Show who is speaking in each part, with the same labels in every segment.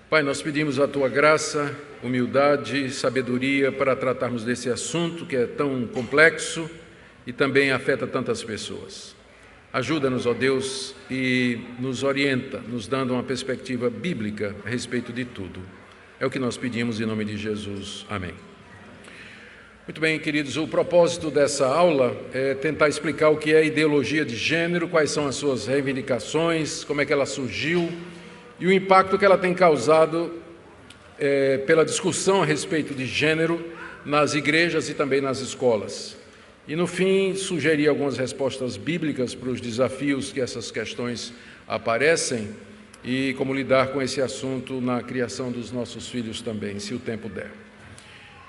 Speaker 1: Pai, nós pedimos a Tua graça, humildade e sabedoria para tratarmos desse assunto que é tão complexo e também afeta tantas pessoas. Ajuda-nos, ó Deus, e nos orienta, nos dando uma perspectiva bíblica a respeito de tudo. É o que nós pedimos em nome de Jesus. Amém. Muito bem, queridos, o propósito dessa aula é tentar explicar o que é a ideologia de gênero, quais são as suas reivindicações, como é que ela surgiu e o impacto que ela tem causado pela discussão a respeito de gênero nas igrejas e também nas escolas. E, no fim, sugerir algumas respostas bíblicas para os desafios que essas questões aparecem e como lidar com esse assunto na criação dos nossos filhos também, se o tempo der.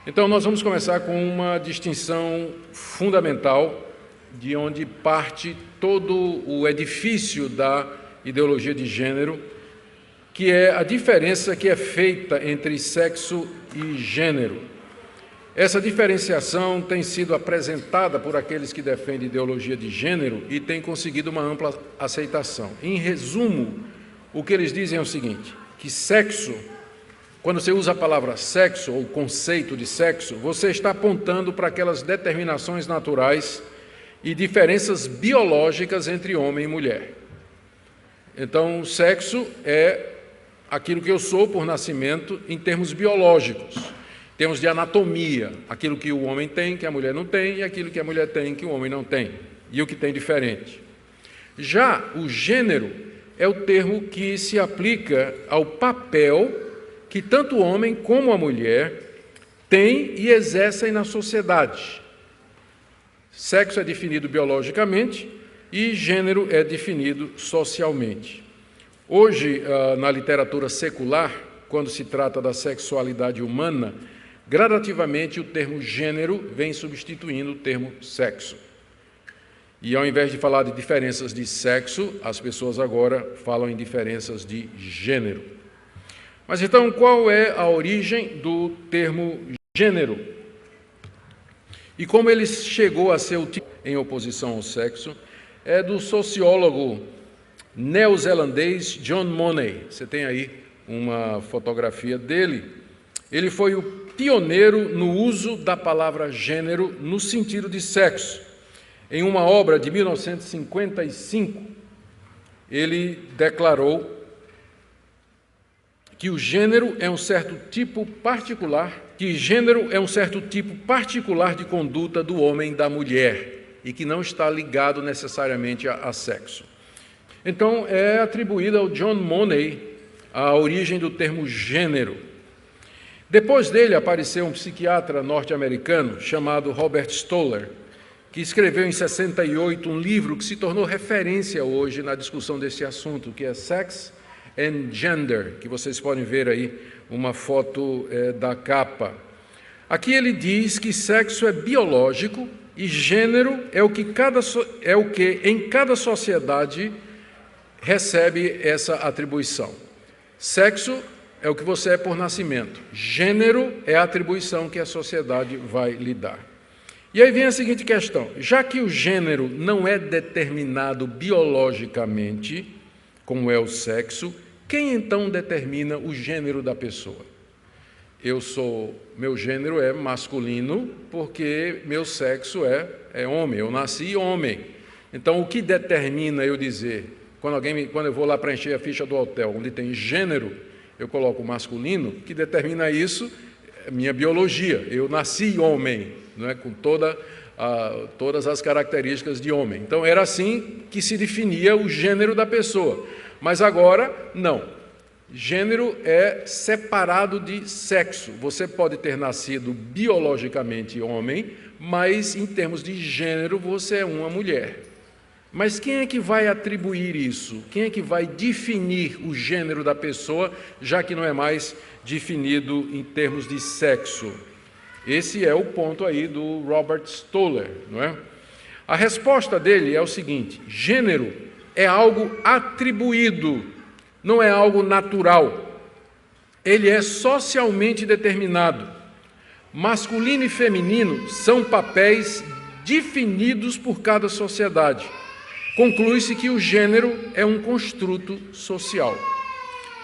Speaker 1: Então, nós vamos começar com uma distinção fundamental de onde parte todo o edifício da ideologia de gênero, que é a diferença que é feita entre sexo e gênero. Essa diferenciação tem sido apresentada por aqueles que defendem ideologia de gênero e tem conseguido uma ampla aceitação. Em resumo, o que eles dizem é o seguinte, que sexo, quando você usa a palavra sexo ou conceito de sexo, você está apontando para aquelas determinações naturais e diferenças biológicas entre homem e mulher. Então, sexo é aquilo que eu sou por nascimento em termos biológicos, em termos de anatomia, aquilo que o homem tem, que a mulher não tem, e aquilo que a mulher tem, que o homem não tem, e o que tem diferente. Já o gênero é o termo que se aplica ao papel que tanto o homem como a mulher têm e exercem na sociedade. Sexo é definido biologicamente e gênero é definido socialmente. Hoje, na literatura secular, quando se trata da sexualidade humana, gradativamente o termo gênero vem substituindo o termo sexo. E ao invés de falar de diferenças de sexo, as pessoas agora falam em diferenças de gênero. Mas então, qual é a origem do termo gênero? E como ele chegou a ser utilizado em oposição ao sexo, é do sociólogo neozelandês John Money. Você tem aí uma fotografia dele. Ele foi o pioneiro no uso da palavra gênero no sentido de sexo. Em uma obra de 1955, ele declarou que o gênero é um certo tipo particular, de conduta do homem e da mulher e que não está ligado necessariamente a sexo. Então, é atribuída ao John Money a origem do termo gênero. Depois dele apareceu um psiquiatra norte-americano chamado Robert Stoller, que escreveu em 68 um livro que se tornou referência hoje na discussão desse assunto, que é Sex and Gender, que vocês podem ver aí uma foto da capa. Aqui ele diz que sexo é biológico e gênero é o que em cada sociedade recebe essa atribuição. Sexo é o que você é por nascimento. Gênero é a atribuição que a sociedade vai lhe dar. E aí vem a seguinte questão. Já que o gênero não é determinado biologicamente, como é o sexo, quem então determina o gênero da pessoa? Meu gênero é masculino porque meu sexo é homem, eu nasci homem. Então, o que determina eu dizer... Quando eu vou lá preencher a ficha do hotel, onde tem gênero, eu coloco masculino, que determina isso é minha biologia. Eu nasci homem, não é? Com todas as características de homem. Então, era assim que se definia o gênero da pessoa. Mas agora, não. Gênero é separado de sexo. Você pode ter nascido biologicamente homem, mas em termos de gênero você é uma mulher. Mas quem é que vai atribuir isso? Quem é que vai definir o gênero da pessoa, já que não é mais definido em termos de sexo? Esse é o ponto aí do Robert Stoller, não é? A resposta dele é o seguinte: gênero é algo atribuído, não é algo natural. Ele é socialmente determinado. Masculino e feminino são papéis definidos por cada sociedade. Conclui-se que o gênero é um construto social.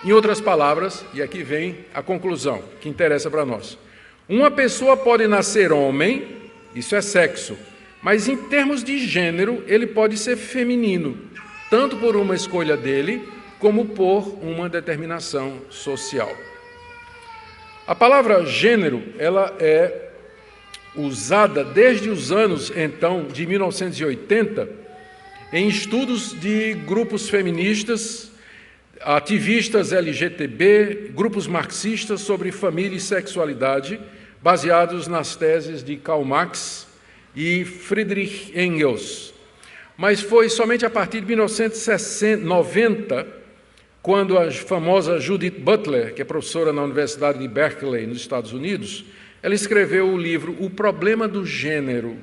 Speaker 1: Em outras palavras, e aqui vem a conclusão que interessa para nós. Uma pessoa pode nascer homem, isso é sexo, mas em termos de gênero, ele pode ser feminino, tanto por uma escolha dele, como por uma determinação social. A palavra gênero, ela é usada desde os anos, então, de 1980, em estudos de grupos feministas, ativistas LGTB, grupos marxistas sobre família e sexualidade, baseados nas teses de Karl Marx e Friedrich Engels. Mas foi somente a partir de 1990, quando a famosa Judith Butler, que é professora na Universidade de Berkeley, nos Estados Unidos, ela escreveu o livro O Problema do Gênero,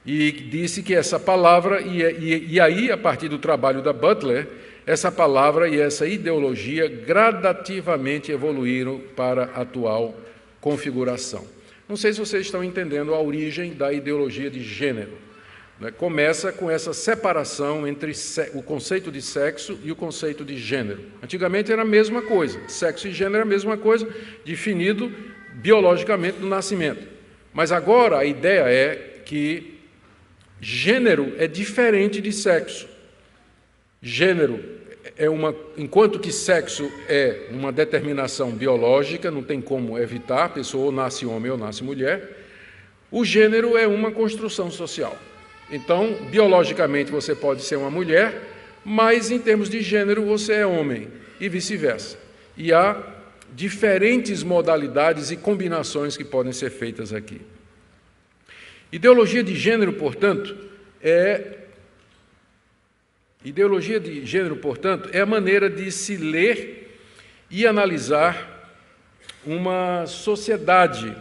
Speaker 1: e disse que essa palavra, e aí, a partir do trabalho da Butler, essa palavra e essa ideologia gradativamente evoluíram para a atual configuração. Não sei se vocês estão entendendo a origem da ideologia de gênero. Começa com essa separação entre o conceito de sexo e o conceito de gênero. Antigamente era a mesma coisa, sexo e gênero era a mesma coisa, definido biologicamente no nascimento. Mas agora a ideia é que gênero é diferente de sexo. Gênero enquanto que sexo é uma determinação biológica, não tem como evitar, a pessoa ou nasce homem ou nasce mulher, o gênero é uma construção social. Então, biologicamente você pode ser uma mulher, mas em termos de gênero você é homem, e vice-versa. E há diferentes modalidades e combinações que podem ser feitas aqui. Ideologia de gênero, portanto, é a maneira de se ler e analisar uma sociedade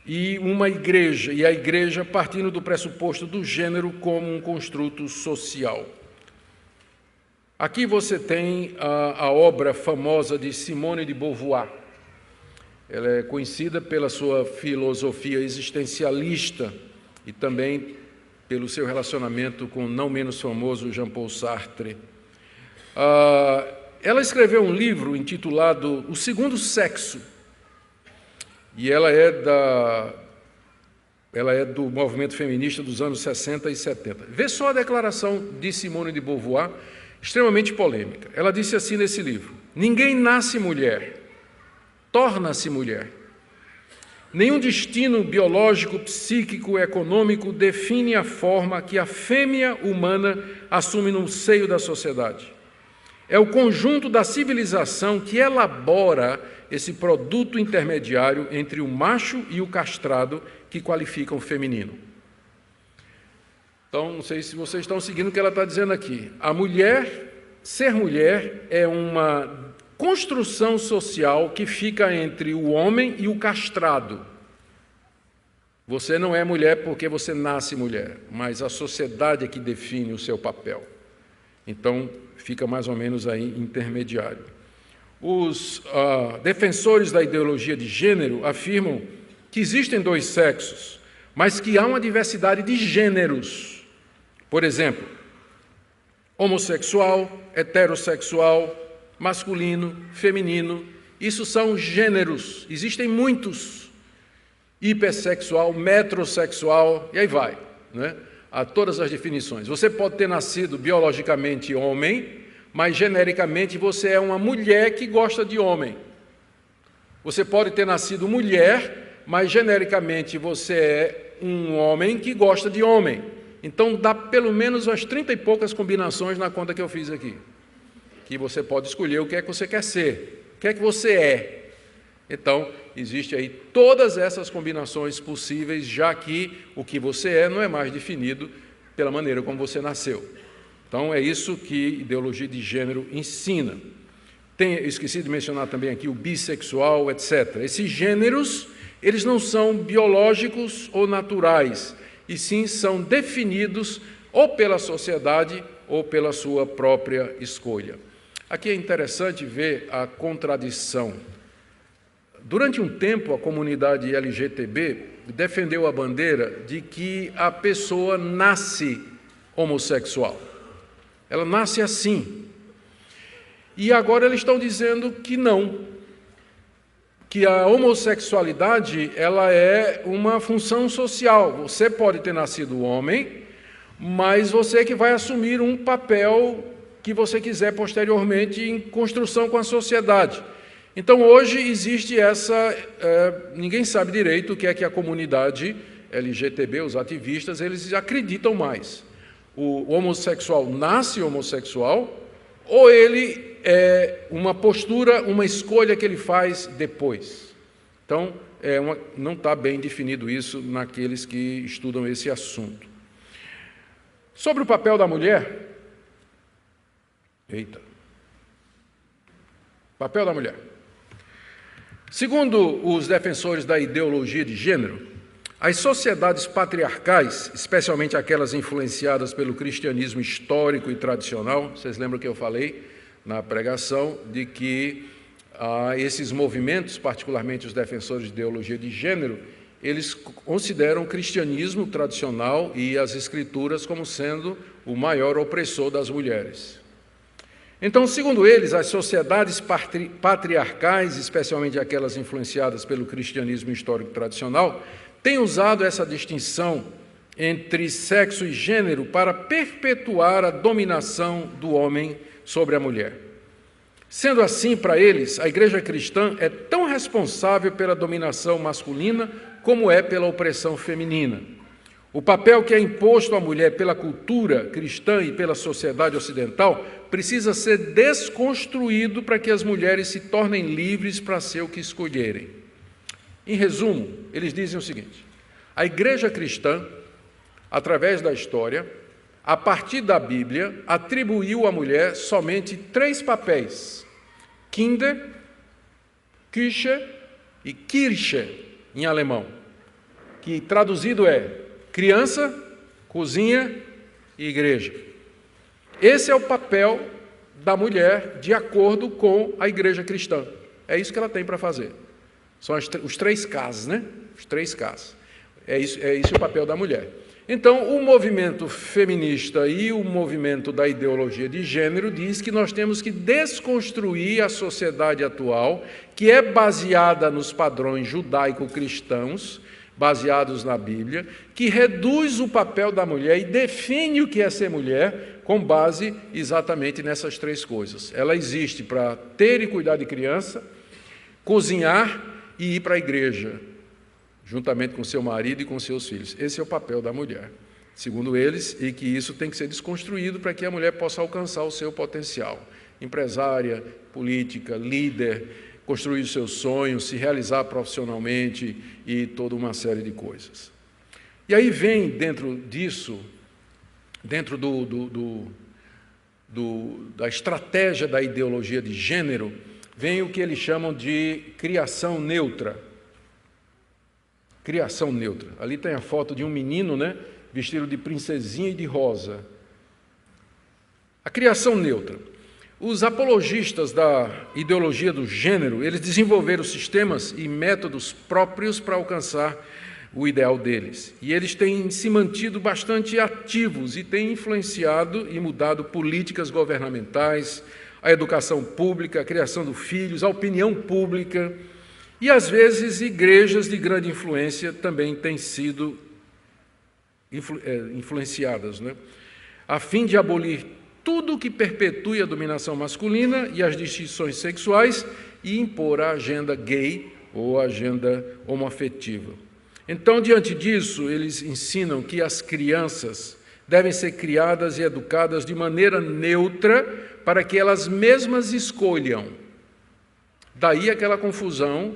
Speaker 1: e uma igreja, e a igreja partindo do pressuposto do gênero como um construto social. Aqui você tem a obra famosa de Simone de Beauvoir. Ela é conhecida pela sua filosofia existencialista e também pelo seu relacionamento com o não menos famoso Jean-Paul Sartre. Ela escreveu um livro intitulado O Segundo Sexo, e ela é do movimento feminista dos anos 60 e 70. Vê só a declaração de Simone de Beauvoir, extremamente polêmica. Ela disse assim nesse livro: ninguém nasce mulher, torna-se mulher. Nenhum destino biológico, psíquico, econômico define a forma que a fêmea humana assume no seio da sociedade. É o conjunto da civilização que elabora esse produto intermediário entre o macho e o castrado que qualificam o feminino. Então, não sei se vocês estão seguindo o que ela está dizendo aqui. A mulher, ser mulher, é uma construção social que fica entre o homem e o castrado. Você não é mulher porque você nasce mulher, mas a sociedade é que define o seu papel. Então, fica mais ou menos aí intermediário. Os defensores da ideologia de gênero afirmam que existem dois sexos, mas que há uma diversidade de gêneros. Por exemplo, homossexual, heterossexual, masculino, feminino, isso são gêneros, existem muitos, hipersexual, metrosexual, e aí vai, né? Há todas as definições. Você pode ter nascido biologicamente homem, mas genericamente você é uma mulher que gosta de homem. Você pode ter nascido mulher, mas genericamente você é um homem que gosta de homem. Então dá pelo menos umas 30 e poucas combinações na conta que eu fiz aqui, que você pode escolher o que é que você quer ser, o que é que você é. Então, existe aí todas essas combinações possíveis, já que o que você é não é mais definido pela maneira como você nasceu. Então, é isso que ideologia de gênero ensina. Esqueci de mencionar também aqui o bissexual, etc. Esses gêneros, eles não são biológicos ou naturais, e sim são definidos ou pela sociedade ou pela sua própria escolha. Aqui é interessante ver a contradição. Durante um tempo, a comunidade LGTB defendeu a bandeira de que a pessoa nasce homossexual. Ela nasce assim. e agora eles estão dizendo que não, que a homossexualidade ela é uma função social. Você pode ter nascido homem, mas você que vai assumir um papel que você quiser posteriormente em construção com a sociedade. Então, hoje existe essa... ninguém sabe direito o que é que a comunidade LGTB, os ativistas, eles acreditam mais. O homossexual nasce homossexual ou ele é uma postura, uma escolha que ele faz depois? Então, não está bem definido isso naqueles que estudam esse assunto. Sobre o papel da mulher... Papel da mulher. Segundo os defensores da ideologia de gênero, as sociedades patriarcais, especialmente aquelas influenciadas pelo cristianismo histórico e tradicional, vocês lembram que eu falei na pregação de que esses movimentos, particularmente os defensores de ideologia de gênero, eles consideram o cristianismo tradicional e as escrituras como sendo o maior opressor das mulheres. Então, segundo eles, as sociedades patriarcais, especialmente aquelas influenciadas pelo cristianismo histórico tradicional, têm usado essa distinção entre sexo e gênero para perpetuar a dominação do homem sobre a mulher. Sendo assim, para eles, a igreja cristã é tão responsável pela dominação masculina como é pela opressão feminina. O papel que é imposto à mulher pela cultura cristã e pela sociedade ocidental precisa ser desconstruído para que as mulheres se tornem livres para ser o que escolherem. Em resumo, eles dizem o seguinte: a igreja cristã, através da história, a partir da Bíblia, atribuiu à mulher somente 3 papéis: Kinder, Küche e Kirche, em alemão, que traduzido é criança, cozinha e igreja. Esse é o papel da mulher de acordo com a igreja cristã. É isso que ela tem para fazer. São os 3 Ks, né? Os 3 Ks. É isso o papel da mulher. Então, o movimento feminista e o movimento da ideologia de gênero diz que nós temos que desconstruir a sociedade atual, que é baseada nos padrões judaico-cristãos, baseados na Bíblia, que reduz o papel da mulher e define o que é ser mulher com base exatamente nessas 3 coisas. Ela existe para ter e cuidar de criança, cozinhar e ir para a igreja, juntamente com seu marido e com seus filhos. Esse é o papel da mulher, segundo eles, e que isso tem que ser desconstruído para que a mulher possa alcançar o seu potencial. Empresária, política, líder, construir os seus sonhos, se realizar profissionalmente e toda uma série de coisas. E aí vem dentro disso, dentro da estratégia da ideologia de gênero, vem o que eles chamam de criação neutra. Criação neutra. Ali tem a foto de um menino, né, vestido de princesinha e de rosa. A criação neutra. Os apologistas da ideologia do gênero, eles desenvolveram sistemas e métodos próprios para alcançar o ideal deles. E eles têm se mantido bastante ativos e têm influenciado e mudado políticas governamentais, a educação pública, a criação de filhos, a opinião pública. E, às vezes, igrejas de grande influência também têm sido influenciadas, né? A fim de abolir tudo que perpetue a dominação masculina e as distinções sexuais e impor a agenda gay ou a agenda homoafetiva. Então, diante disso, eles ensinam que as crianças devem ser criadas e educadas de maneira neutra para que elas mesmas escolham. Daí aquela confusão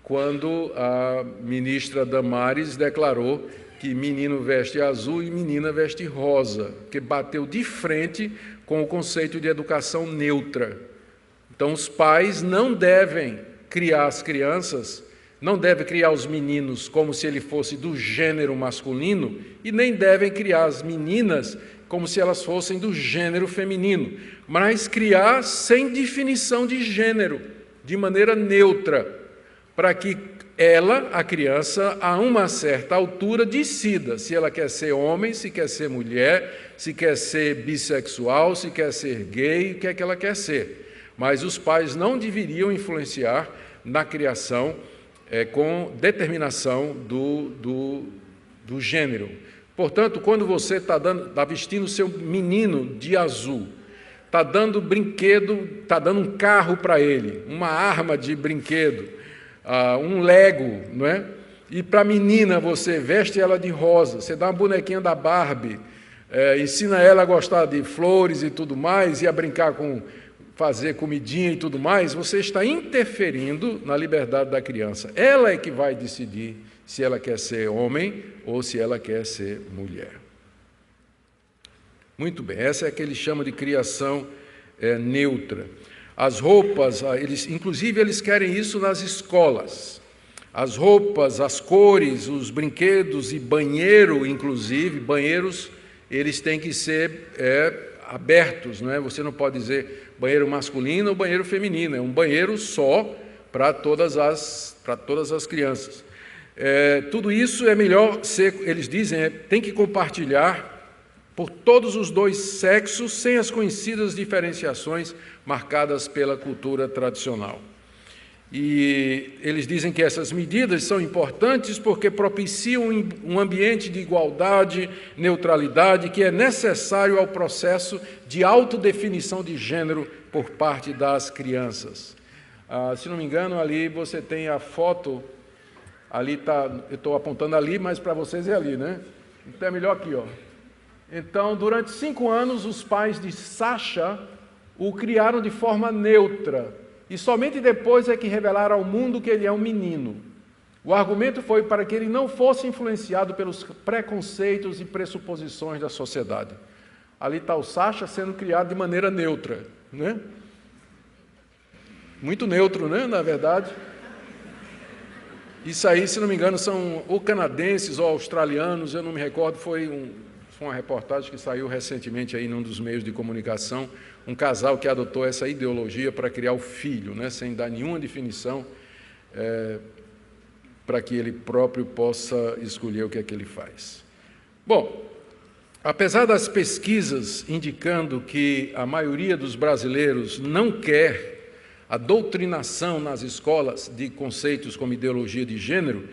Speaker 1: quando a ministra Damares declarou que menino veste azul e menina veste rosa, que bateu de frente com o conceito de educação neutra. Então, os pais não devem criar as crianças, não devem criar os meninos como se ele fosse do gênero masculino e nem devem criar as meninas como se elas fossem do gênero feminino, mas criar sem definição de gênero, de maneira neutra, para que ela, a criança, a uma certa altura, decida se ela quer ser homem, se quer ser mulher, se quer ser bissexual, se quer ser gay, o que é que ela quer ser. mas os pais não deveriam influenciar na criação com determinação do gênero. Portanto, quando você está vestindo o seu menino de azul, está dando brinquedo, está dando um carro para ele, uma arma de brinquedo, um Lego, não é? E para a menina você veste ela de rosa, você dá uma bonequinha da Barbie, ensina ela a gostar de flores e tudo mais, e a brincar com fazer comidinha e tudo mais, você está interferindo na liberdade da criança. Ela é que vai decidir se ela quer ser homem ou se ela quer ser mulher. Muito bem, essa é a que eles chamam de criação neutra. As roupas, inclusive eles querem isso nas escolas. As roupas, as cores, os brinquedos e banheiro, inclusive, banheiros, eles têm que ser abertos, não é? Você não pode dizer banheiro masculino ou banheiro feminino, é um banheiro só para todas as crianças. Tudo isso é melhor ser, eles dizem, tem que compartilhar por todos os dois sexos, sem as conhecidas diferenciações marcadas pela cultura tradicional. E eles dizem que essas medidas são importantes porque propiciam um ambiente de igualdade, neutralidade, que é necessário ao processo de autodefinição de gênero por parte das crianças. Se não me engano, ali você tem a foto, ali está, eu estou apontando ali, mas para vocês é ali, né? Então é melhor aqui, ó. Então, durante 5 anos, os pais de Sasha o criaram de forma neutra, e somente depois é que revelaram ao mundo que ele é um menino. O argumento foi para que ele não fosse influenciado pelos preconceitos e pressuposições da sociedade. Ali está o Sasha sendo criado de maneira neutra, né? Muito neutro, né, na verdade. Isso aí, se não me engano, são ou canadenses ou australianos, eu não me recordo, foi uma reportagem que saiu recentemente aí num dos meios de comunicação, um casal que adotou essa ideologia para criar o filho, né, sem dar nenhuma definição, para que ele próprio possa escolher o que é que ele faz. Bom, apesar das pesquisas indicando que a maioria dos brasileiros não quer a doutrinação nas escolas de conceitos como ideologia de gênero,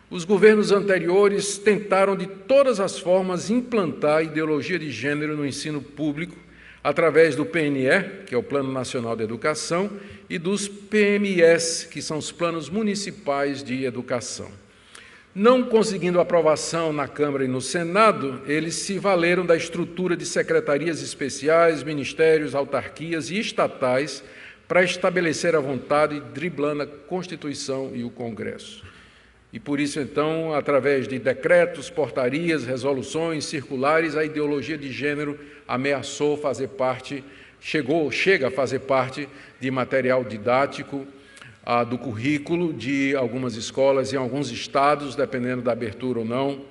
Speaker 1: os governos anteriores tentaram de todas as formas implantar a ideologia de gênero no ensino público através do PNE, que é o Plano Nacional de Educação, e dos PMS, que são os Planos Municipais de Educação. Não conseguindo aprovação na Câmara e no Senado, eles se valeram da estrutura de secretarias especiais, ministérios, autarquias e estatais para estabelecer a vontade, driblando a Constituição e o Congresso. E por isso, então, através de decretos, portarias, resoluções, circulares, a ideologia de gênero ameaçou fazer parte, chega a fazer parte de material didático do currículo de algumas escolas em alguns estados, dependendo da abertura ou não.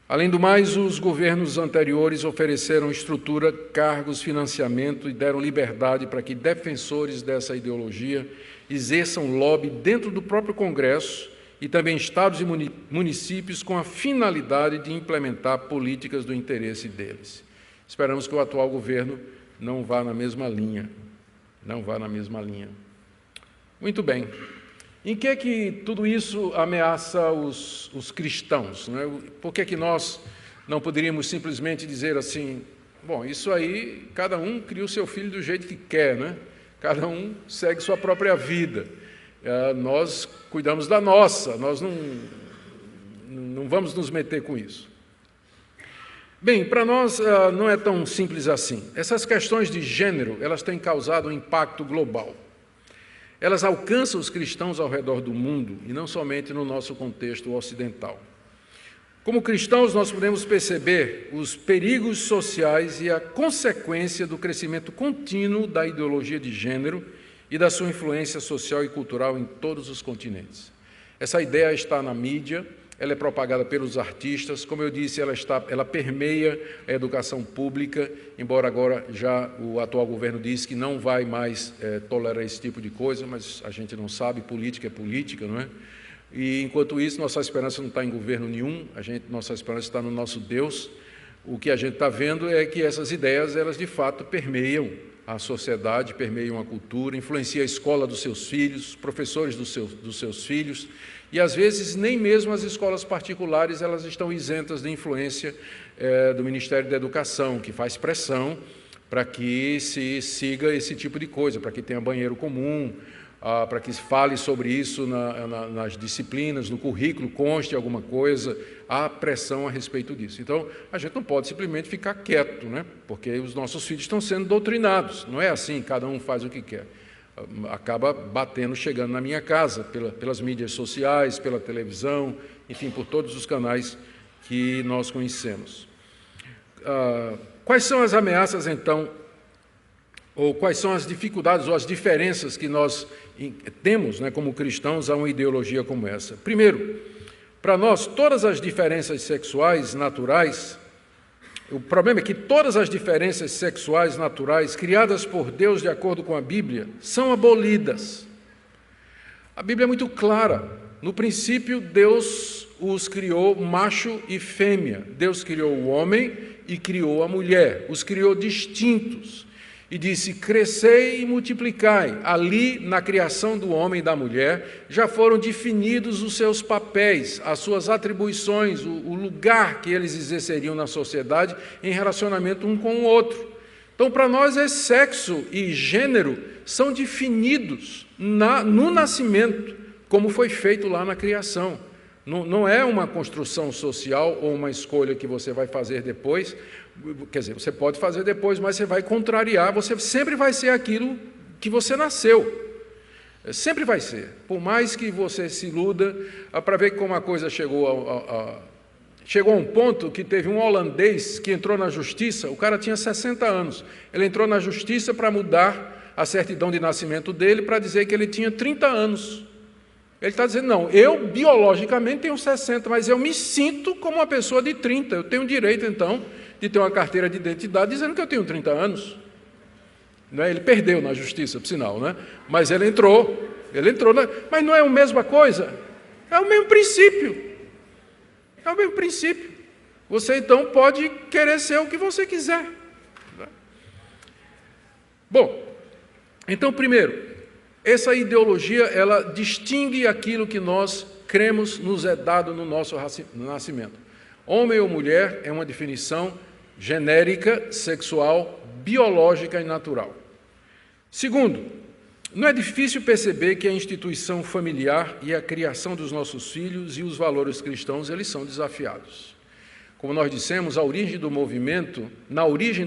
Speaker 1: Além do mais, os governos anteriores ofereceram estrutura, cargos, financiamento e deram liberdade para que defensores dessa ideologia exerçam lobby dentro do próprio Congresso e também estados e municípios com a finalidade de implementar políticas do interesse deles. Esperamos que o atual governo não vá na mesma linha. Não vá na mesma linha. Muito bem. Em que tudo isso ameaça os cristãos? Não é? Por que nós não poderíamos simplesmente dizer assim, bom, isso aí, cada um cria o seu filho do jeito que quer, né? Cada um segue sua própria vida. Nós cuidamos da nossa, nós não vamos nos meter com isso. Bem, para nós não é tão simples assim. Essas questões de gênero, elas têm causado um impacto global. Elas alcançam os cristãos ao redor do mundo e não somente no nosso contexto ocidental. Como cristãos, nós podemos perceber os perigos sociais e a consequência do crescimento contínuo da ideologia de gênero e da sua influência social e cultural em todos os continentes. Essa ideia está na mídia, ela é propagada pelos artistas, como eu disse, ela permeia a educação pública, embora agora já o atual governo diz que não vai mais tolerar esse tipo de coisa, mas a gente não sabe, política é política, não é? E, enquanto isso, nossa esperança não está em governo nenhum, nossa esperança está no nosso Deus, o que a gente está vendo é que essas ideias, elas de fato permeiam a sociedade, permeiam a cultura, influenciam a escola dos seus filhos, os professores dos seus filhos, e às vezes nem mesmo as escolas particulares elas estão isentas de influência do Ministério da Educação, que faz pressão para que se siga esse tipo de coisa, para que tenha banheiro comum, para que se fale sobre isso nas disciplinas, no currículo, conste alguma coisa, há pressão a respeito disso. Então, a gente não pode simplesmente ficar quieto, né? Porque os nossos filhos estão sendo doutrinados, não é assim, cada um faz o que quer. Acaba batendo, chegando na minha casa, pelas mídias sociais, pela televisão, enfim, por todos os canais que nós conhecemos. Quais são as ameaças, então, ou quais são as dificuldades ou as diferenças que nós temos, né, como cristãos, a uma ideologia como essa? Primeiro, para nós, todas as diferenças sexuais naturais, o problema é que todas as diferenças sexuais naturais criadas por Deus de acordo com a Bíblia são abolidas. A Bíblia é muito clara. No princípio, Deus os criou macho e fêmea. Deus criou o homem e criou a mulher. Os criou distintos. E disse, crescei e multiplicai. Ali, na criação do homem e da mulher, já foram definidos os seus papéis, as suas atribuições, o lugar que eles exerceriam na sociedade em relacionamento um com o outro. Então, para nós, sexo e gênero são definidos no nascimento, como foi feito lá na criação. Não é uma construção social ou uma escolha que você vai fazer depois. Quer dizer, você pode fazer depois, mas você vai contrariar, você sempre vai ser aquilo que você nasceu. Sempre vai ser. Por mais que você se iluda, para ver como a coisa chegou a um ponto que teve um holandês que entrou na justiça, o cara tinha 60 anos, ele entrou na justiça para mudar a certidão de nascimento dele, para dizer que ele tinha 30 anos. Ele está dizendo, não, eu biologicamente tenho 60, mas eu me sinto como uma pessoa de 30, eu tenho direito, então, de ter uma carteira de identidade dizendo que eu tenho 30 anos. Né? Ele perdeu na justiça, por sinal, né? Mas ele entrou, mas não é a mesma coisa? É o mesmo princípio. É o mesmo princípio. Você, então, pode querer ser o que você quiser. Bom, então, primeiro, essa ideologia, ela distingue aquilo que nós cremos nos é dado no nosso nascimento. Homem ou mulher é uma definição genérica, sexual, biológica e natural. Segundo, não é difícil perceber que a instituição familiar e a criação dos nossos filhos e os valores cristãos, eles são desafiados. Como nós dissemos, na origem do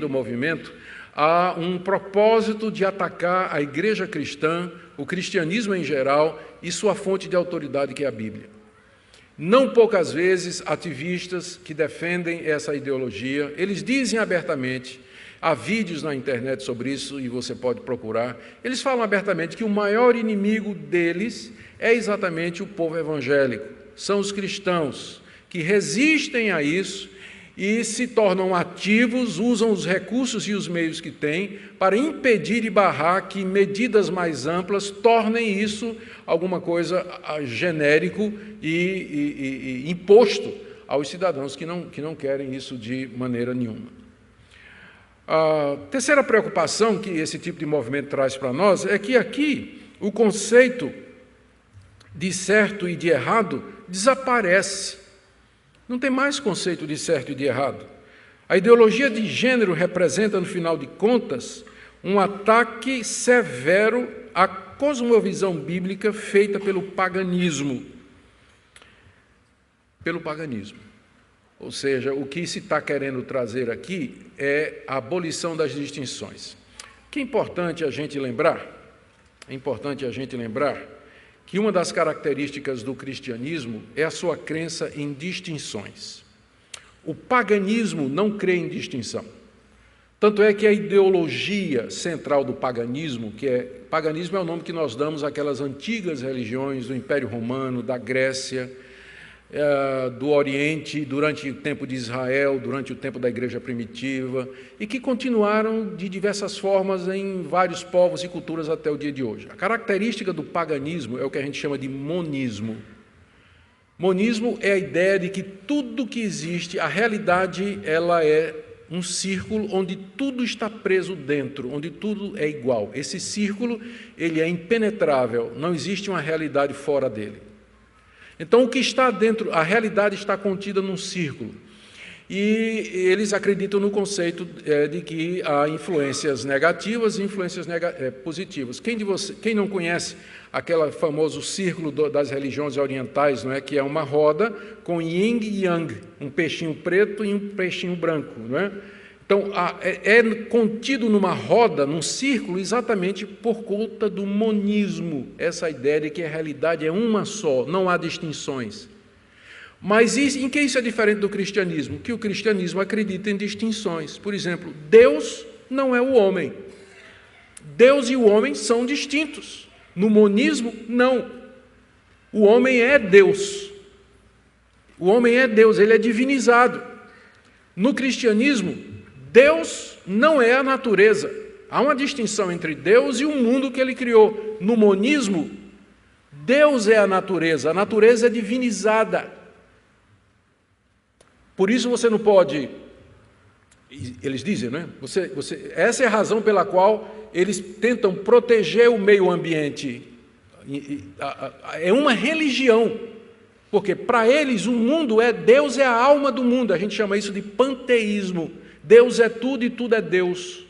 Speaker 1: movimento, há um propósito de atacar a igreja cristã, o cristianismo em geral e sua fonte de autoridade, que é a Bíblia. Não poucas vezes, ativistas que defendem essa ideologia, eles dizem abertamente, há vídeos na internet sobre isso e você pode procurar, eles falam abertamente que o maior inimigo deles é exatamente o povo evangélico, são os cristãos que resistem a isso e se tornam ativos, usam os recursos e os meios que têm para impedir e barrar que medidas mais amplas tornem isso alguma coisa genérico e imposto aos cidadãos que não querem isso de maneira nenhuma. A terceira preocupação que esse tipo de movimento traz para nós é que aqui o conceito de certo e de errado desaparece. Não tem mais conceito de certo e de errado. A ideologia de gênero representa, no final de contas, um ataque severo à cosmovisão bíblica feita pelo paganismo. Pelo paganismo. Ou seja, o que se está querendo trazer aqui é a abolição das distinções. Que é importante a gente lembrar? É importante a gente lembrar que uma das características do cristianismo é a sua crença em distinções. O paganismo não crê em distinção. Tanto é que a ideologia central do paganismo, paganismo é o nome que nós damos àquelas antigas religiões do Império Romano, da Grécia, do Oriente, durante o tempo de Israel, durante o tempo da Igreja Primitiva, e que continuaram de diversas formas em vários povos e culturas até o dia de hoje. A característica do paganismo é o que a gente chama de monismo. Monismo é a ideia de que tudo que existe, a realidade, ela é um círculo onde tudo está preso dentro, onde tudo é igual. Esse círculo, ele é impenetrável, não existe uma realidade fora dele. Então, o que está dentro, a realidade está contida num círculo. E eles acreditam no conceito de que há influências negativas e influências positivas. Quem não conhece aquele famoso círculo das religiões orientais, não é? Que é uma roda com yin e yang, um peixinho preto e um peixinho branco, não é? Então, é contido numa roda, num círculo, exatamente por conta do monismo, essa ideia de que a realidade é uma só, não há distinções. Mas em que isso é diferente do cristianismo? Que o cristianismo acredita em distinções. Por exemplo, Deus não é o homem. Deus e o homem são distintos. No monismo, não. O homem é Deus. O homem é Deus, ele é divinizado. No cristianismo, Deus não é a natureza. Há uma distinção entre Deus e o mundo que ele criou. No monismo, Deus é a natureza é divinizada. Por isso você não pode, eles dizem, né? Essa é a razão pela qual eles tentam proteger o meio ambiente. É uma religião, porque para eles o mundo Deus é a alma do mundo, a gente chama isso de panteísmo. Deus é tudo e tudo é Deus.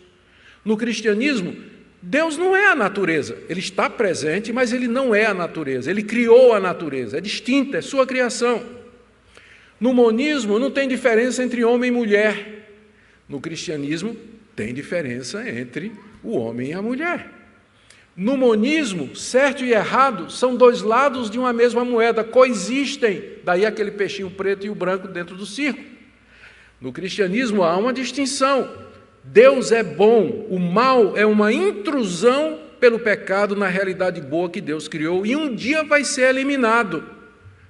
Speaker 1: No cristianismo, Deus não é a natureza, ele está presente, mas ele não é a natureza, ele criou a natureza, é distinta, é sua criação. No monismo não tem diferença entre homem e mulher. No cristianismo tem diferença entre o homem e a mulher. No monismo, certo e errado são dois lados de uma mesma moeda, coexistem, daí aquele peixinho preto e o branco dentro do círculo. No cristianismo há uma distinção. Deus é bom, o mal é uma intrusão pelo pecado na realidade boa que Deus criou e um dia vai ser eliminado.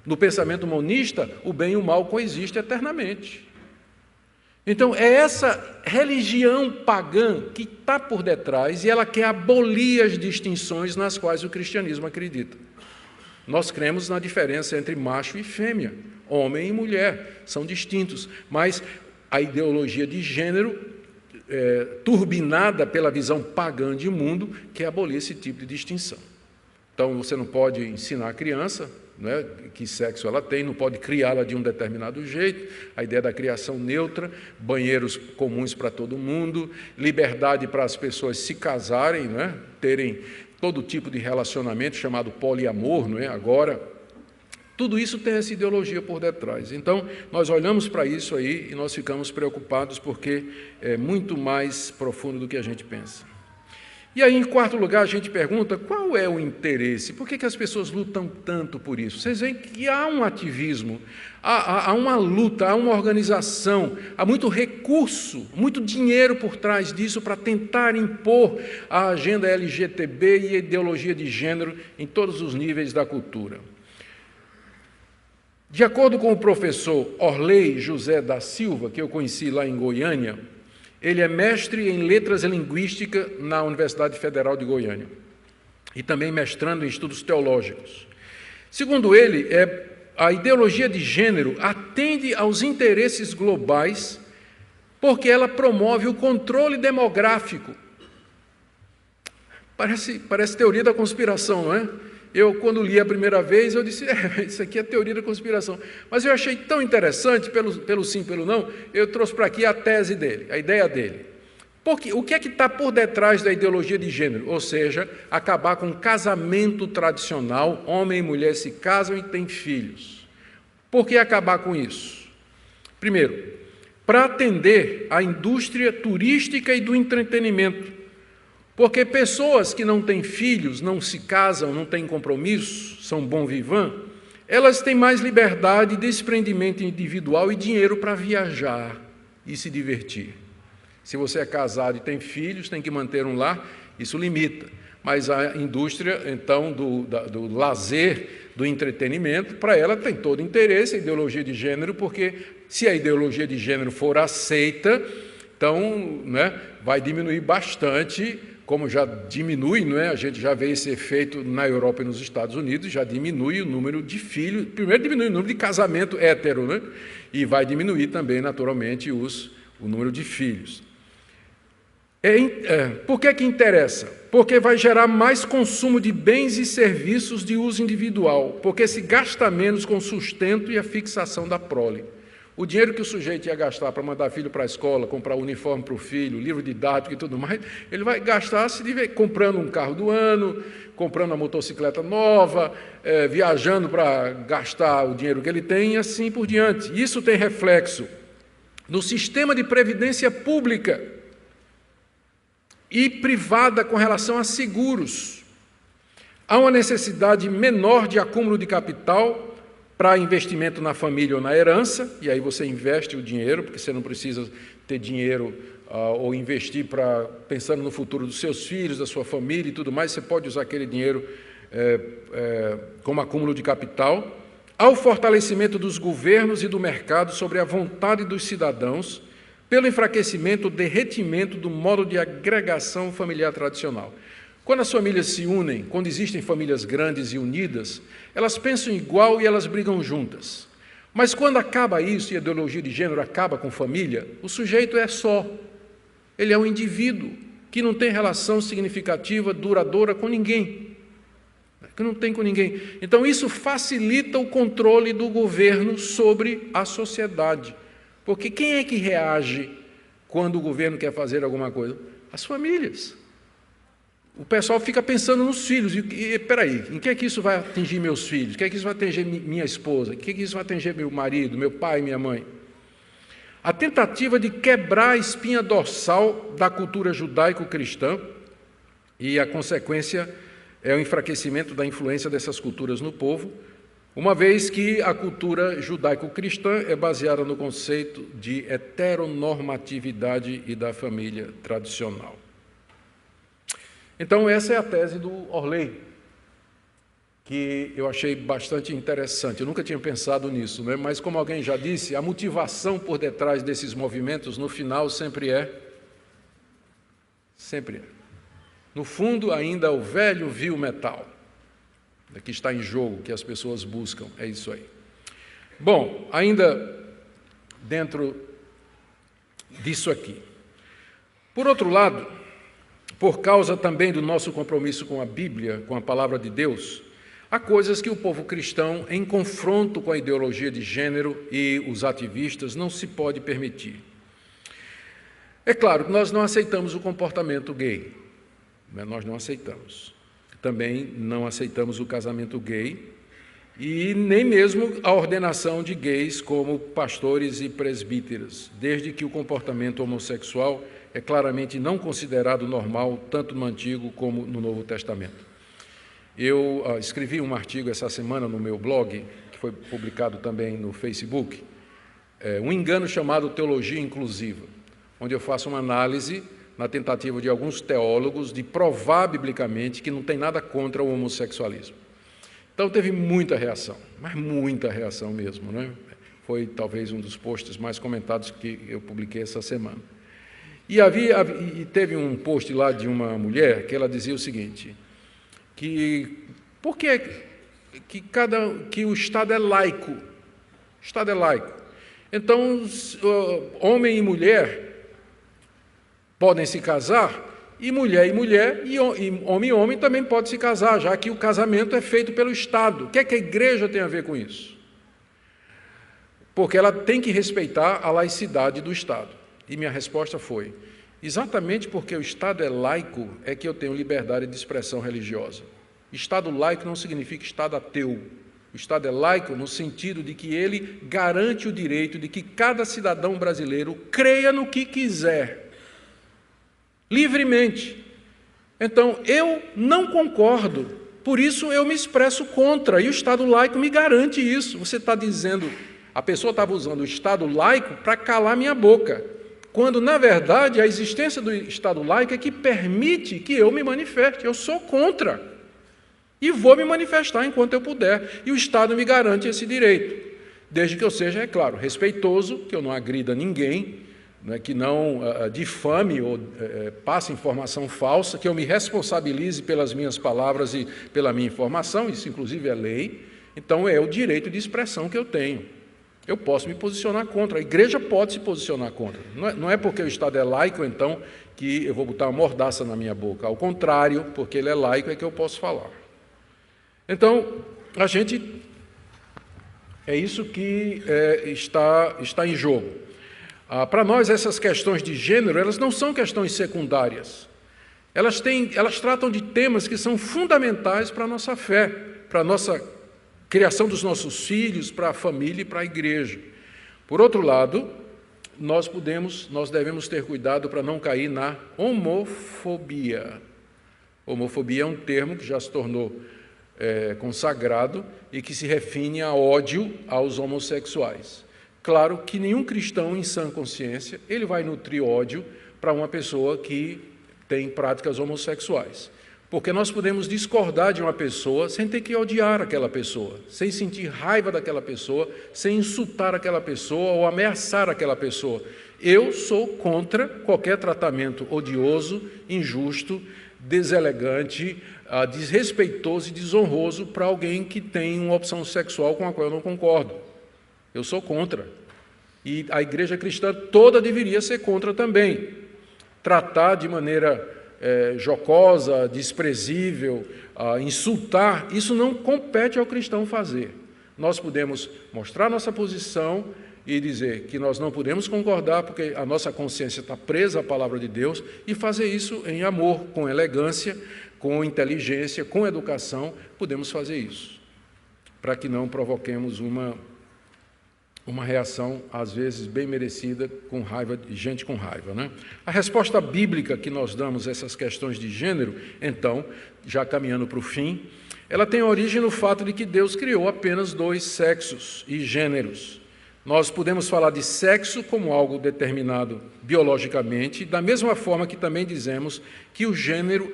Speaker 1: No pensamento monista, o bem e o mal coexistem eternamente. Então, é essa religião pagã que está por detrás e ela quer abolir as distinções nas quais o cristianismo acredita. Nós cremos na diferença entre macho e fêmea, homem e mulher, são distintos, mas a ideologia de gênero, turbinada pela visão pagã de mundo, quer abolir esse tipo de distinção. Então, você não pode ensinar a criança, né, que sexo ela tem, não pode criá-la de um determinado jeito, a ideia da criação neutra, banheiros comuns para todo mundo, liberdade para as pessoas se casarem, né, terem todo tipo de relacionamento chamado poliamor, não é? Agora, tudo isso tem essa ideologia por detrás. Então, nós olhamos para isso aí e nós ficamos preocupados porque é muito mais profundo do que a gente pensa. E aí, em quarto lugar, a gente pergunta qual é o interesse, por que as pessoas lutam tanto por isso? Vocês veem que há um ativismo, há uma luta, há uma organização, há muito recurso, muito dinheiro por trás disso para tentar impor a agenda LGTB e a ideologia de gênero em todos os níveis da cultura. De acordo com o professor Orley José da Silva, que eu conheci lá em Goiânia, ele é mestre em letras e linguística na Universidade Federal de Goiânia e também mestrando em estudos teológicos. Segundo ele, a ideologia de gênero atende aos interesses globais porque ela promove o controle demográfico. Parece teoria da conspiração, não é? Eu, quando li a primeira vez, eu disse, isso aqui é teoria da conspiração. Mas eu achei tão interessante, pelo sim, pelo não, eu trouxe para aqui a tese dele, a ideia dele. Porque o que é que está por detrás da ideologia de gênero? Ou seja, acabar com o casamento tradicional, homem e mulher se casam e têm filhos. Por que acabar com isso? Primeiro, para atender à indústria turística e do entretenimento. Porque pessoas que não têm filhos, não se casam, não têm compromisso, são bon vivant, elas têm mais liberdade, desprendimento individual e dinheiro para viajar e se divertir. Se você é casado e tem filhos, tem que manter um lar, isso limita. Mas a indústria, então, do lazer, do entretenimento, para ela tem todo interesse, a ideologia de gênero, porque se a ideologia de gênero for aceita, Então, né, vai diminuir bastante, como já diminui, né, a gente já vê esse efeito na Europa e nos Estados Unidos, já diminui o número de filhos, primeiro diminui o número de casamento hétero, né, e vai diminuir também, naturalmente, o número de filhos. Por que interessa? Porque vai gerar mais consumo de bens e serviços de uso individual, porque se gasta menos com o sustento e a fixação da prole. O dinheiro que o sujeito ia gastar para mandar filho para a escola, comprar uniforme para o filho, livro didático e tudo mais, ele vai gastar comprando um carro do ano, comprando uma motocicleta nova, viajando para gastar o dinheiro que ele tem e assim por diante. Isso tem reflexo no sistema de previdência pública e privada com relação a seguros. Há uma necessidade menor de acúmulo de capital para investimento na família ou na herança, e aí você investe o dinheiro, porque você não precisa ter dinheiro ou investir pensando no futuro dos seus filhos, da sua família e tudo mais, você pode usar aquele dinheiro como acúmulo de capital. Há o fortalecimento dos governos e do mercado sobre a vontade dos cidadãos, pelo enfraquecimento, derretimento do modo de agregação familiar tradicional. Quando as famílias se unem, quando existem famílias grandes e unidas, elas pensam igual e elas brigam juntas. Mas quando acaba isso, e a ideologia de gênero acaba com família, o sujeito é só. Ele é um indivíduo que não tem relação significativa, duradoura com ninguém. Que não tem com ninguém. Então isso facilita o controle do governo sobre a sociedade. Porque quem é que reage quando o governo quer fazer alguma coisa? As famílias. O pessoal fica pensando nos filhos. Espera aí, em que é que isso vai atingir meus filhos? Em que é que isso vai atingir minha esposa? Em que é que isso vai atingir meu marido, meu pai, minha mãe? A tentativa de quebrar a espinha dorsal da cultura judaico-cristã e a consequência é o enfraquecimento da influência dessas culturas no povo, uma vez que a cultura judaico-cristã é baseada no conceito de heteronormatividade e da família tradicional. Então, essa é a tese do Orley, que eu achei bastante interessante. Eu nunca tinha pensado nisso, né? Mas, como alguém já disse, a motivação por detrás desses movimentos, no final, sempre é. No fundo, ainda o velho vil metal, que está em jogo, que as pessoas buscam, é isso aí. Bom, ainda dentro disso aqui. Por outro lado, por causa também do nosso compromisso com a Bíblia, com a Palavra de Deus, há coisas que o povo cristão, em confronto com a ideologia de gênero e os ativistas, não se pode permitir. É claro que nós não aceitamos o comportamento gay, nós não aceitamos. Também não aceitamos o casamento gay e nem mesmo a ordenação de gays como pastores e presbíteros, desde que o comportamento homossexual é claramente não considerado normal, tanto no Antigo como no Novo Testamento. Eu escrevi um artigo essa semana no meu blog, que foi publicado também no Facebook, um engano chamado Teologia Inclusiva, onde eu faço uma análise na tentativa de alguns teólogos de provar biblicamente que não tem nada contra o homossexualismo. Então teve muita reação, mas muita reação mesmo, né? Foi talvez um dos posts mais comentados que eu publiquei essa semana. E teve um post lá de uma mulher que ela dizia o seguinte, que por que o Estado é laico? O Estado é laico. Então, homem e mulher podem se casar, e mulher, e homem e homem também pode se casar, já que o casamento é feito pelo Estado. O que é que a igreja tem a ver com isso? Porque ela tem que respeitar a laicidade do Estado. E minha resposta foi, exatamente porque o Estado é laico, é que eu tenho liberdade de expressão religiosa. Estado laico não significa Estado ateu. O Estado é laico no sentido de que ele garante o direito de que cada cidadão brasileiro creia no que quiser, livremente. Então, eu não concordo, por isso eu me expresso contra, e o Estado laico me garante isso. Você está dizendo, a pessoa estava usando o Estado laico para calar minha boca, quando, na verdade, a existência do Estado laico é que permite que eu me manifeste. Eu sou contra e vou me manifestar enquanto eu puder, e o Estado me garante esse direito, desde que eu seja, é claro, respeitoso, que eu não agrida ninguém, que não difame ou passe informação falsa, que eu me responsabilize pelas minhas palavras e pela minha informação, isso inclusive é lei, então é o direito de expressão que eu tenho. Eu posso me posicionar contra, a igreja pode se posicionar contra. Não é porque o Estado é laico, então, que eu vou botar uma mordaça na minha boca, ao contrário, porque ele é laico é que eu posso falar. Então, é isso que está em jogo. Para nós, essas questões de gênero, elas não são questões secundárias. Elas tratam de temas que são fundamentais para a nossa fé, para a nossa criação dos nossos filhos, para a família e para a igreja. Por outro lado, nós devemos ter cuidado para não cair na homofobia. Homofobia é um termo que já se tornou consagrado e que se refere a ódio aos homossexuais. Claro que nenhum cristão em sã consciência ele vai nutrir ódio para uma pessoa que tem práticas homossexuais. Porque nós podemos discordar de uma pessoa sem ter que odiar aquela pessoa, sem sentir raiva daquela pessoa, sem insultar aquela pessoa ou ameaçar aquela pessoa. Eu sou contra qualquer tratamento odioso, injusto, deselegante, desrespeitoso e desonroso para alguém que tem uma opção sexual com a qual eu não concordo. Eu sou contra. E a igreja cristã toda deveria ser contra também. Tratar de maneira jocosa, desprezível, insultar, isso não compete ao cristão fazer. Nós podemos mostrar nossa posição e dizer que nós não podemos concordar porque a nossa consciência está presa à palavra de Deus e fazer isso em amor, com elegância, com inteligência, com educação, podemos fazer isso, para que não provoquemos uma reação, às vezes, bem merecida, com raiva, de gente com raiva, né? A resposta bíblica que nós damos a essas questões de gênero, então, já caminhando para o fim, ela tem origem no fato de que Deus criou apenas 2 sexos e gêneros. Nós podemos falar de sexo como algo determinado biologicamente, da mesma forma que também dizemos que o gênero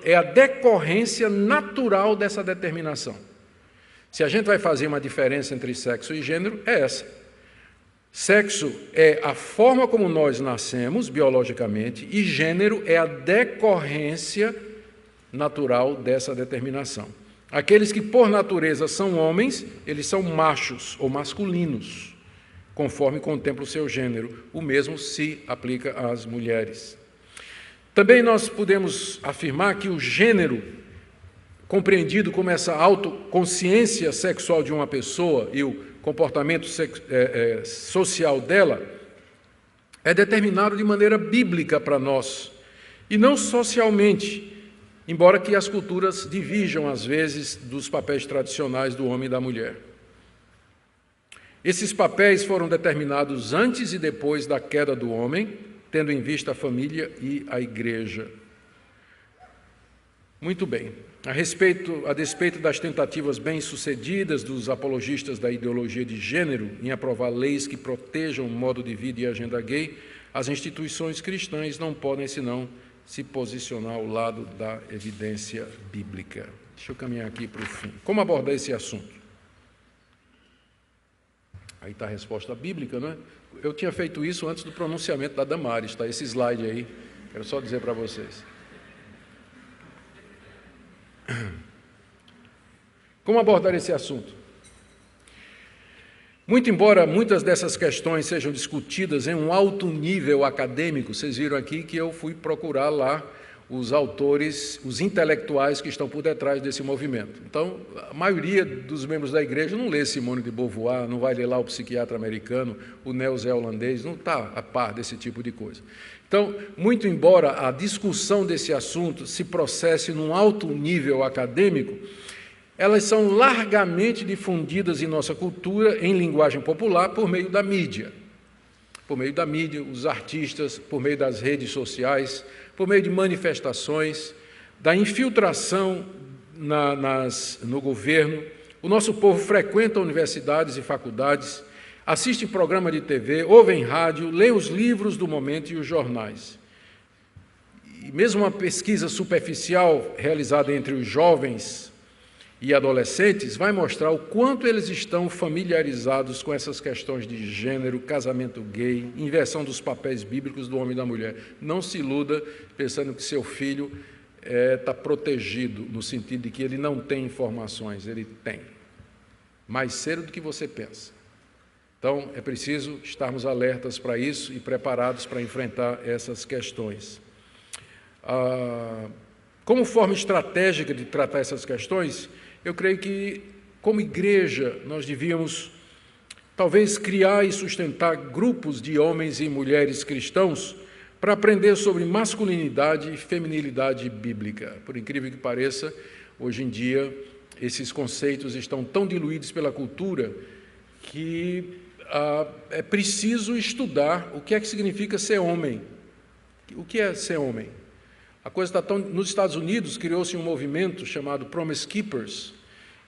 Speaker 1: é a decorrência natural dessa determinação. Se a gente vai fazer uma diferença entre sexo e gênero, é essa. Sexo é a forma como nós nascemos biologicamente e gênero é a decorrência natural dessa determinação. Aqueles que por natureza são homens, eles são machos ou masculinos, conforme contempla o seu gênero. O mesmo se aplica às mulheres. Também nós podemos afirmar que o gênero, compreendido como essa autoconsciência sexual de uma pessoa e o comportamento social dela, é determinado de maneira bíblica para nós, e não socialmente, embora que as culturas divirjam, às vezes, dos papéis tradicionais do homem e da mulher. Esses papéis foram determinados antes e depois da queda do homem, tendo em vista a família e a igreja. Muito bem. A despeito das tentativas bem-sucedidas dos apologistas da ideologia de gênero em aprovar leis que protejam o modo de vida e a agenda gay, as instituições cristãs não podem, senão, se posicionar ao lado da evidência bíblica. Deixa eu caminhar aqui para o fim. Como abordar esse assunto? Aí está a resposta bíblica, né? Eu tinha feito isso antes do pronunciamento da Damares, está esse slide aí, quero só dizer para vocês. Como abordar esse assunto? Muito embora muitas dessas questões sejam discutidas em um alto nível acadêmico, vocês viram aqui que eu fui procurar lá os autores, os intelectuais que estão por detrás desse movimento. Então, a maioria dos membros da igreja não lê Simone de Beauvoir, não vai ler lá o psiquiatra americano, o neozelandês, não está a par desse tipo de coisa. Então, muito embora a discussão desse assunto se processe num alto nível acadêmico, elas são largamente difundidas em nossa cultura, em linguagem popular, por meio da mídia. Por meio da mídia, os artistas, por meio das redes sociais, por meio de manifestações, da infiltração no governo. O nosso povo frequenta universidades e faculdades, assiste programa de TV, ouve em rádio, lê os livros do momento e os jornais. E mesmo uma pesquisa superficial realizada entre os jovens e adolescentes vai mostrar o quanto eles estão familiarizados com essas questões de gênero, casamento gay, inversão dos papéis bíblicos do homem e da mulher. Não se iluda pensando que seu filho está protegido, no sentido de que ele não tem informações, ele tem, mais cedo do que você pensa. Então, é preciso estarmos alertas para isso e preparados para enfrentar essas questões. Como forma estratégica de tratar essas questões, eu creio que, como igreja, nós devíamos, talvez, criar e sustentar grupos de homens e mulheres cristãos para aprender sobre masculinidade e feminilidade bíblica. Por incrível que pareça, hoje em dia, esses conceitos estão tão diluídos pela cultura que é preciso estudar o que é que significa ser homem. O que é ser homem? A coisa está tão... Nos Estados Unidos, criou-se um movimento chamado Promise Keepers,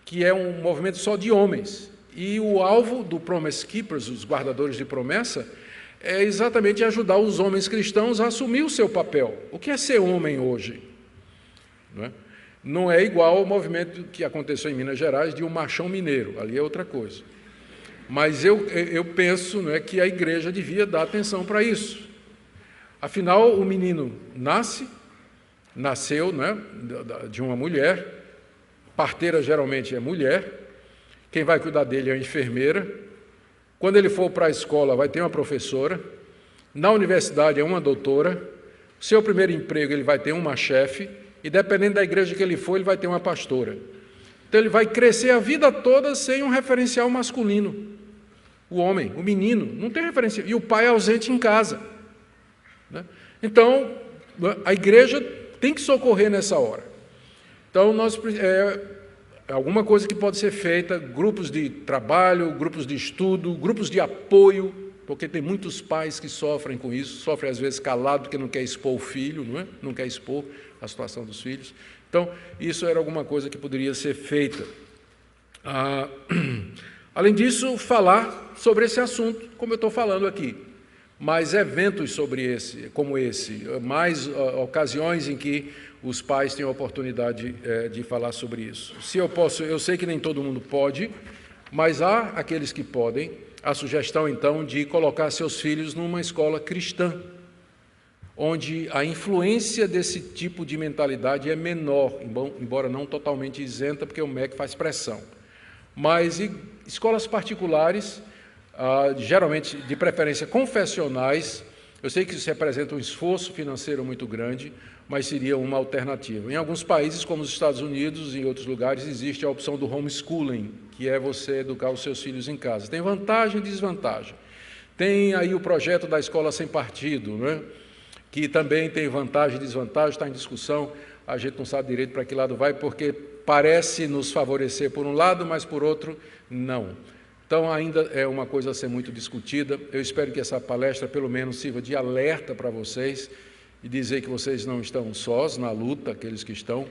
Speaker 1: que é um movimento só de homens. E o alvo do Promise Keepers, os guardadores de promessa, é exatamente ajudar os homens cristãos a assumir o seu papel. O que é ser homem hoje? Não é igual ao movimento que aconteceu em Minas Gerais de um machão mineiro, ali é outra coisa. Mas eu penso que a igreja devia dar atenção para isso. Afinal, o menino nasceu de uma mulher, parteira geralmente é mulher, quem vai cuidar dele é a enfermeira, quando ele for para a escola vai ter uma professora, na universidade é uma doutora, seu primeiro emprego ele vai ter uma chefe, e dependendo da igreja que ele for, ele vai ter uma pastora. Então ele vai crescer a vida toda sem um referencial masculino. O homem, o menino, não tem referencial, e o pai é ausente em casa. Então, a igreja tem que socorrer nessa hora. Então, alguma coisa que pode ser feita, grupos de trabalho, grupos de estudo, grupos de apoio, porque tem muitos pais que sofrem com isso, sofrem às vezes calado porque não quer expor o filho, não quer expor a situação dos filhos. Então, isso era alguma coisa que poderia ser feita. Além disso, falar sobre esse assunto, como eu estou falando aqui. Mais eventos como esse, mais ocasiões em que os pais têm a oportunidade de falar sobre isso. Se eu posso, eu sei que nem todo mundo pode, mas há aqueles que podem. A sugestão, então, de colocar seus filhos numa escola cristã, onde a influência desse tipo de mentalidade é menor, embora não totalmente isenta, porque o MEC faz pressão. Mas escolas particulares, geralmente de preferência confessionais, eu sei que isso representa um esforço financeiro muito grande, mas seria uma alternativa. Em alguns países, como os Estados Unidos e em outros lugares, existe a opção do homeschooling, que é você educar os seus filhos em casa. Tem vantagem e desvantagem. Tem aí o projeto da escola sem partido, que também tem vantagem e desvantagem, está em discussão, a gente não sabe direito para que lado vai, porque parece nos favorecer por um lado, mas por outro, não. Então, ainda é uma coisa a ser muito discutida. Eu espero que essa palestra, pelo menos, sirva de alerta para vocês e dizer que vocês não estão sós na luta, aqueles que estão,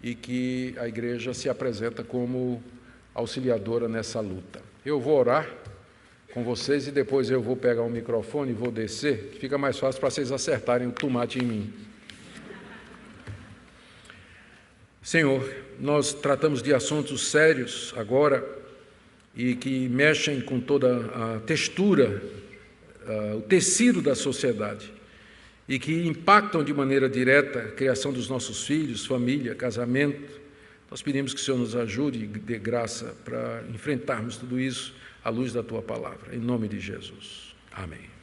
Speaker 1: e que a igreja se apresenta como auxiliadora nessa luta. Eu vou orar com vocês e depois eu vou pegar o microfone e vou descer, que fica mais fácil para vocês acertarem o tomate em mim. Senhor, nós tratamos de assuntos sérios agora, e que mexem com toda a textura, o tecido da sociedade, e que impactam de maneira direta a criação dos nossos filhos, família, casamento. Nós pedimos que o Senhor nos ajude e dê graça para enfrentarmos tudo isso à luz da Tua Palavra. Em nome de Jesus. Amém.